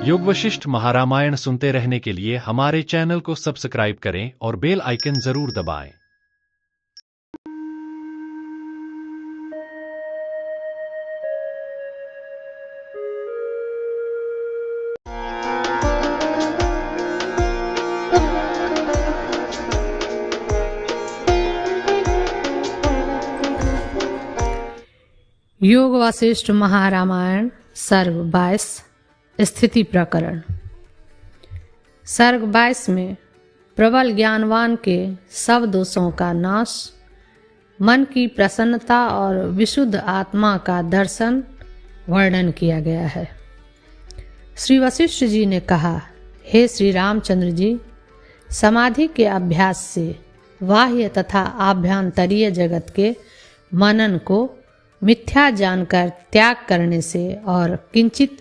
योग वशिष्ठ महारामायण सुनते रहने के लिए हमारे चैनल को सब्सक्राइब करें और बेल आइकन जरूर दबाएं। योग वशिष्ठ महारामायण सर्ग 22 स्थिति प्रकरण। सर्ग 22 में प्रबल ज्ञानवान के सब दोषों का नाश, मन की प्रसन्नता और विशुद्ध आत्मा का दर्शन वर्णन किया गया है। श्री वशिष्ठ जी ने कहा, हे श्री रामचंद्र जी, समाधि के अभ्यास से बाह्य तथा आभ्यंतरीय जगत के मनन को मिथ्या जानकर त्याग करने से और किंचित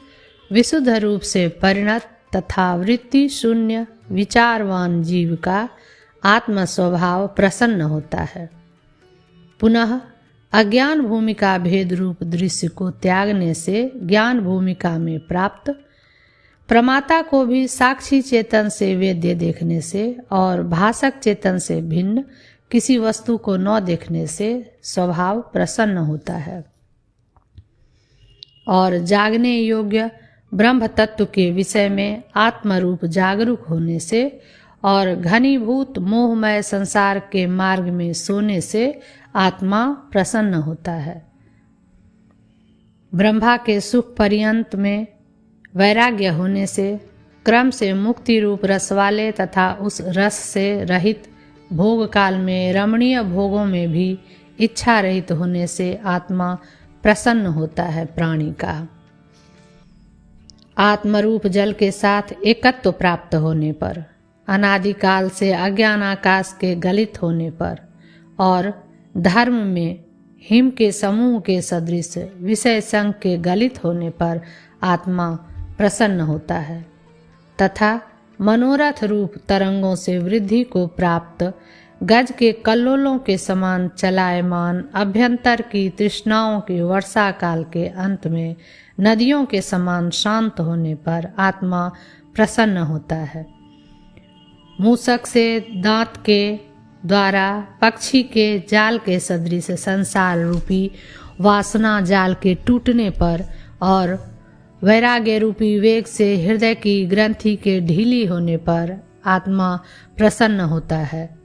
विशुद्ध रूप से परिणत तथा वृत्ति शून्य विचारवान जीव का आत्म स्वभाव प्रसन्न होता है। पुनः अज्ञान भूमिका भेद रूप दृश्य को त्यागने से ज्ञान भूमिका में प्राप्त प्रमाता को भी साक्षी चेतन से वेद्य देखने से और भासक चेतन से भिन्न किसी वस्तु को न देखने से स्वभाव प्रसन्न होता है। और जागने योग्य ब्रह्म तत्व के विषय में आत्मरूप जागरूक होने से और घनीभूत मोहमय संसार के मार्ग में सोने से आत्मा प्रसन्न होता है। ब्रह्मा के सुख पर्यंत में वैराग्य होने से क्रम से मुक्ति रूप रस वाले तथा उस रस से रहित भोग काल में रमणीय भोगों में भी इच्छा रहित होने से आत्मा प्रसन्न होता है। प्राणी का आत्मरूप जल के साथ एकत्व प्राप्त होने पर, अनादिकाल से अज्ञान आकाश के गलित होने पर और धर्म में हिम के समूह के सदृश विषय संग के गलित होने पर आत्मा प्रसन्न होता है तथा मनोरथ रूप तरंगों से वृद्धि को प्राप्त गज के कल्लोलों के समान चलायमान अभ्यंतर की तृष्णाओं की वर्षा काल के अंत में नदियों के समान शांत होने पर आत्मा प्रसन्न होता है। मूसक से दांत के द्वारा पक्षी के जाल के सदृश संसार रूपी वासना जाल के टूटने पर और वैराग्य रूपी वेग से हृदय की ग्रंथि के ढीली होने पर आत्मा प्रसन्न होता है।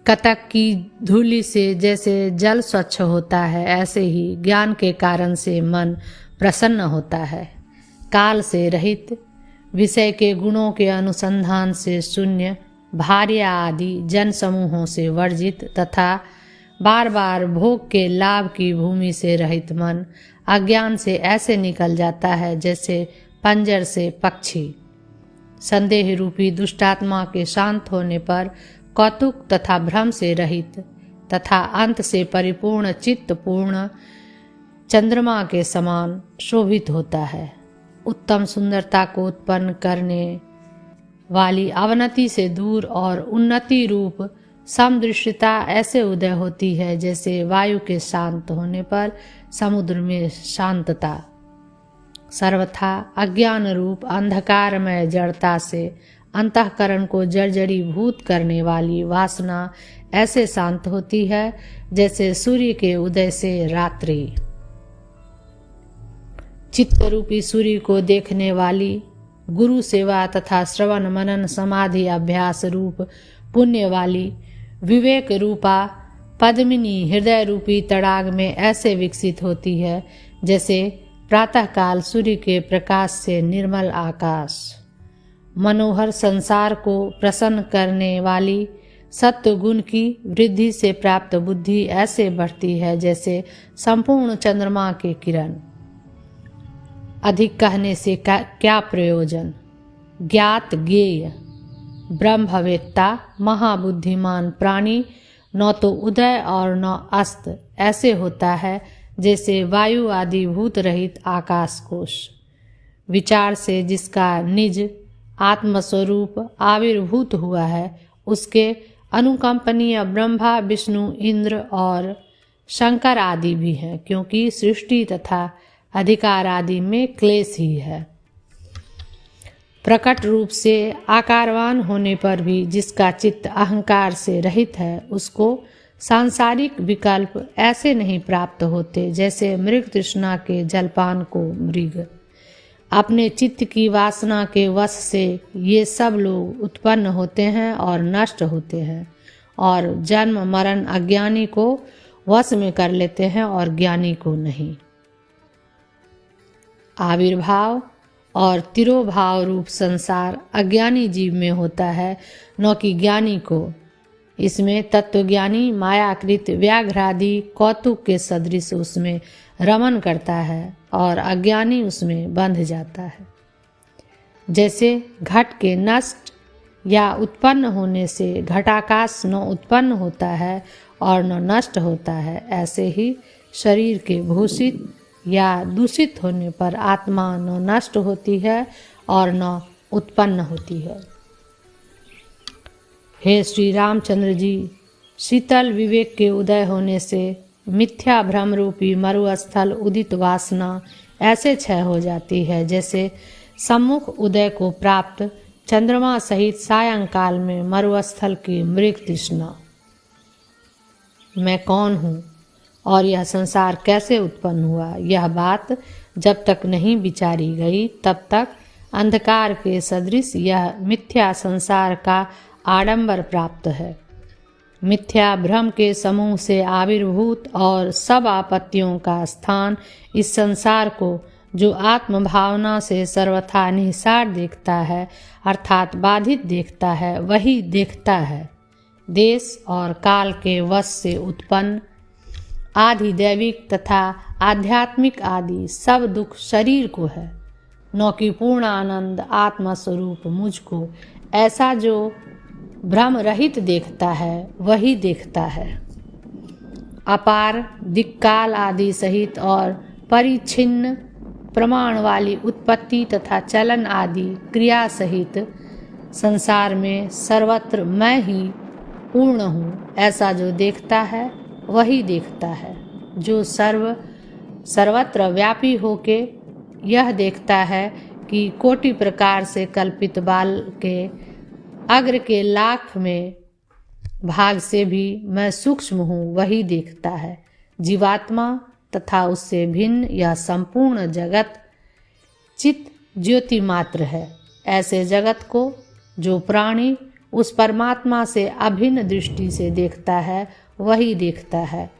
कतक की धूलि से जैसे जल स्वच्छ होता है, ऐसे ही ज्ञान के कारण से मन प्रसन्न होता है। काल से रहित, विषय के गुणों के अनुसंधान से शून्य, भार्या आदि जन समूहों से वर्जित तथा बार बार भोग के लाभ की भूमि से रहित मन अज्ञान से ऐसे निकल जाता है जैसे पंजर से पक्षी। संदेह रूपी दुष्टात्मा के शांत होने पर कौतुक तथा भ्रम से रहित तथा अंत से परिपूर्ण चित्त पूर्ण चंद्रमा के समान शोभित होता है। उत्तम सुंदरता को उत्पन्न करने वाली अवनति से दूर और उन्नति रूप समदृश्यता ऐसे उदय होती है जैसे वायु के शांत होने पर समुद्र में शांतता। सर्वथा अज्ञान रूप अंधकारमय जड़ता से अंतःकरण को जर्जरीभूत करने वाली वासना ऐसे शांत होती है जैसे सूर्य के उदय से रात्रि। चित्त रूपी सूर्य को देखने वाली गुरु सेवा तथा श्रवण मनन समाधि अभ्यास रूप पुण्य वाली विवेक रूपा पद्मिनी हृदय रूपी तड़ाग में ऐसे विकसित होती है जैसे प्रातःकाल सूर्य के प्रकाश से निर्मल आकाश। मनोहर संसार को प्रसन्न करने वाली सत्व गुण की वृद्धि से प्राप्त बुद्धि ऐसे बढ़ती है जैसे संपूर्ण चंद्रमा के किरण। अधिक कहने से क्या प्रयोजन। ज्ञात ज्ञेय ब्रह्मवेत्ता महाबुद्धिमान प्राणी न तो उदय और न अस्त ऐसे होता है जैसे वायु आदि भूत रहित आकाश कोश। विचार से जिसका निज आत्मस्वरूप आविर्भूत हुआ है उसके अनुकंपनीय ब्रह्मा विष्णु इंद्र और शंकर आदि भी हैं, क्योंकि सृष्टि तथा अधिकार आदि में क्लेश ही है। प्रकट रूप से आकारवान होने पर भी जिसका चित्त अहंकार से रहित है, उसको सांसारिक विकल्प ऐसे नहीं प्राप्त होते जैसे मृग तृष्णा के जलपान को मृग। अपने चित्त की वासना के वश से ये सब लोग उत्पन्न होते हैं और नष्ट होते हैं, और जन्म मरण अज्ञानी को वश में कर लेते हैं और ज्ञानी को नहीं। आविर्भाव और तिरोभाव रूप संसार अज्ञानी जीव में होता है, न कि ज्ञानी को। इसमें तत्वज्ञानी मायाकृत व्याघ्रादि कौतुक के सदृश उसमें रमन करता है और अज्ञानी उसमें बंध जाता है। जैसे घट के नष्ट या उत्पन्न होने से घटाकाश न उत्पन्न होता है और न नष्ट होता है, ऐसे ही शरीर के भूषित या दूषित होने पर आत्मा न नष्ट होती है और न उत्पन्न होती है। हे श्री रामचंद्र जी, शीतल विवेक के उदय होने से मिथ्या भ्रम रूपी मरुस्थल उदित वासना ऐसे क्षय हो जाती है जैसे सम्मुख उदय को प्राप्त चंद्रमा सहित सायंकाल में मरुस्थल की मृग तृष्णा। मैं कौन हूँ और यह संसार कैसे उत्पन्न हुआ, यह बात जब तक नहीं विचारी गई तब तक अंधकार के सदृश यह मिथ्या संसार का आडंबर प्राप्त है। मिथ्या भ्रम के समूह से आविर्भूत और सब आपत्तियों का स्थान इस संसार को जो आत्म भावना से सर्वथा निहिसार देखता है, अर्थात बाधित देखता है, वही देखता है। देश और काल के वश से उत्पन्न आदि दैविक तथा आध्यात्मिक आदि सब दुख शरीर को है, न कि पूर्ण आनंद आत्मस्वरूप मुझको। ऐसा जो भ्रम रहित देखता है वही देखता है। अपार दिक्काल आदि सहित और परिच्छिन्न प्रमाण वाली उत्पत्ति तथा चलन आदि क्रिया सहित संसार में सर्वत्र मैं ही पूर्ण हूँ, ऐसा जो देखता है वही देखता है। जो सर्वत्र व्यापी होके यह देखता है कि कोटि प्रकार से कल्पित बाल के अग्र के लाख में भाग से भी मैं सूक्ष्म हूँ, वही देखता है। जीवात्मा तथा उससे भिन्न यह संपूर्ण जगत चित ज्योति मात्र है। ऐसे जगत को जो प्राणी उस परमात्मा से अभिन्न दृष्टि से देखता है वही देखता है।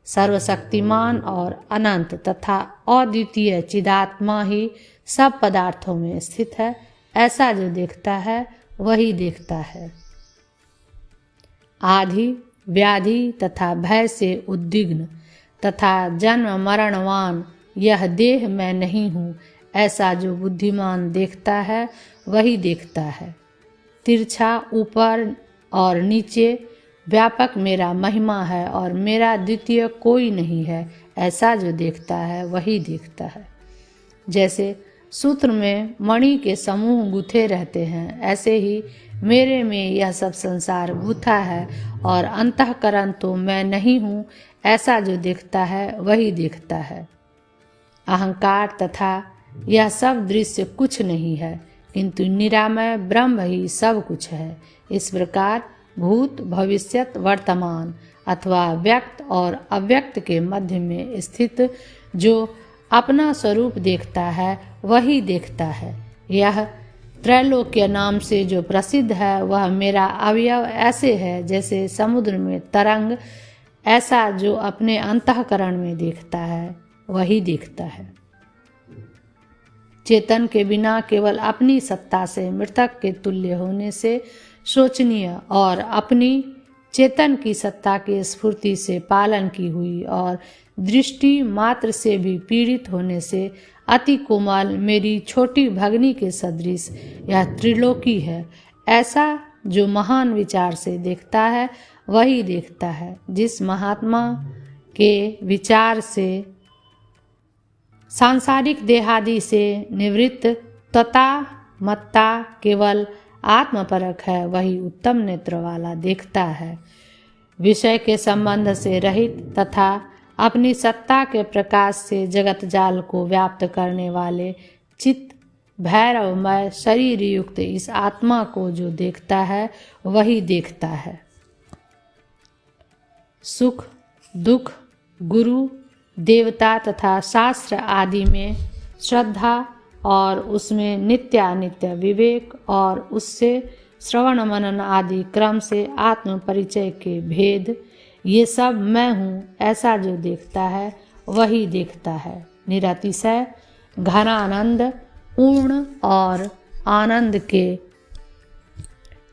सर्वशक्तिमान और अनंत तथा अद्वितीय चिदात्मा ही सब पदार्थों में स्थित है, ऐसा जो देखता है वही देखता है। आधि व्याधि तथा भय से उद्विग्न तथा जन्म मरणवान यह देह मैं नहीं हूँ, ऐसा जो बुद्धिमान देखता है वही देखता है। तिरछा ऊपर और नीचे व्यापक मेरा महिमा है और मेरा द्वितीय कोई नहीं है, ऐसा जो देखता है वही देखता है। जैसे सूत्र में मणि के समूह गुथे रहते हैं, ऐसे ही मेरे में यह सब संसार गुथा है और अंतःकरण तो मैं नहीं हूँ, ऐसा जो देखता है वही देखता है। अहंकार तथा यह सब दृश्य कुछ नहीं है, किंतु निरामय ब्रह्म ही सब कुछ है। इस प्रकार भूत भविष्यत वर्तमान अथवा व्यक्त और अव्यक्त के मध्य में स्थित जो अपना स्वरूप देखता है वही देखता है। यह त्रैलोक्य नाम से जो प्रसिद्ध है वह मेरा अवयव ऐसे है जैसे समुद्र में तरंग, ऐसा जो अपने अंतःकरण में देखता है वही देखता है। चेतन के बिना केवल अपनी सत्ता से मृतक के तुल्य होने से शोचनीय और अपनी चेतन की सत्ता की स्फूर्ति से पालन की हुई और दृष्टि मात्र से भी पीड़ित होने से अति कोमल मेरी छोटी भगनी के सदृश यह त्रिलोकी है, ऐसा जो महान विचार से देखता है वही देखता है। जिस महात्मा के विचार से सांसारिक देहादि से निवृत्त तथा मत्ता केवल आत्मपरक है, वही उत्तम नेत्र वाला देखता है। विषय के संबंध से रहित तथा अपनी सत्ता के प्रकाश से जगत जाल को व्याप्त करने वाले चित्त भैरवमय शरीर युक्त इस आत्मा को जो देखता है वही देखता है। सुख दुख, गुरु, देवता तथा शास्त्र आदि में श्रद्धा और उसमें नित्यानित्य विवेक और उससे श्रवण मनन आदि क्रम से आत्म परिचय के भेद, ये सब मैं हूँ ऐसा जो देखता है वही देखता है। निरतिशय घनानंद पूर्ण और आनंद के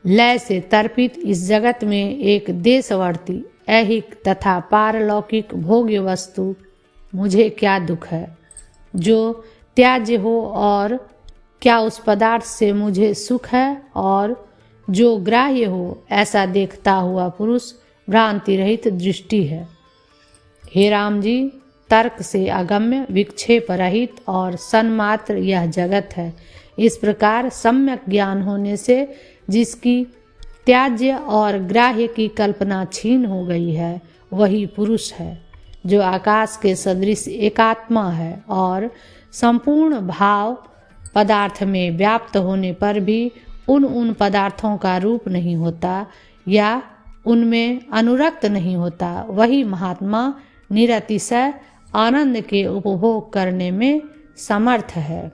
लय से तर्पित इस जगत में एक देशवर्ती ऐहिक तथा पारलौकिक भोग्य वस्तु मुझे क्या दुख है जो त्याज्य हो, और क्या उस पदार्थ से मुझे सुख है और जो ग्राह्य हो, ऐसा देखता हुआ पुरुष भ्रांति रहित दृष्टि है। हे राम जी, तर्क से अगम्य, विक्षेप रहित और सन्मात्र यह जगत है। इस प्रकार सम्यक ज्ञान होने से जिसकी त्याज्य और ग्राह्य की कल्पना छीन हो गई है वही पुरुष है, जो आकाश के सदृश एकात्मा है और संपूर्ण भाव पदार्थ में व्याप्त होने पर भी उन पदार्थों का रूप नहीं होता या उनमें अनुरक्त नहीं होता। वही महात्मा निरतिशय आनंद के उपभोग करने में समर्थ है।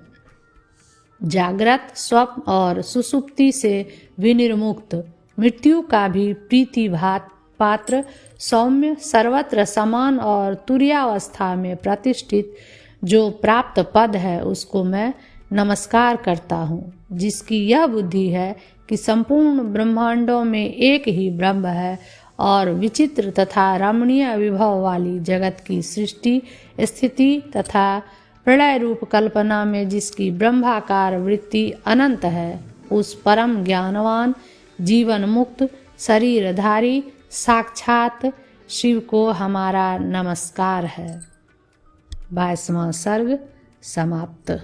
जागृत, स्वप्न और सुषुप्ति से विनिर्मुक्त, मृत्यु का भी प्रीतिभात पात्र, सौम्य, सर्वत्र समान और तुर्यावस्था में प्रतिष्ठित जो प्राप्त पद है उसको मैं नमस्कार करता हूँ। जिसकी यह बुद्धि है कि संपूर्ण ब्रह्मांडों में एक ही ब्रह्म है और विचित्र तथा रमणीय विभव वाली जगत की सृष्टि, स्थिति तथा प्रलय रूप कल्पना में जिसकी ब्रह्माकार वृत्ति अनंत है, उस परम ज्ञानवान जीवन मुक्त शरीरधारी साक्षात शिव को हमारा नमस्कार है। 22वां सर्ग समाप्त।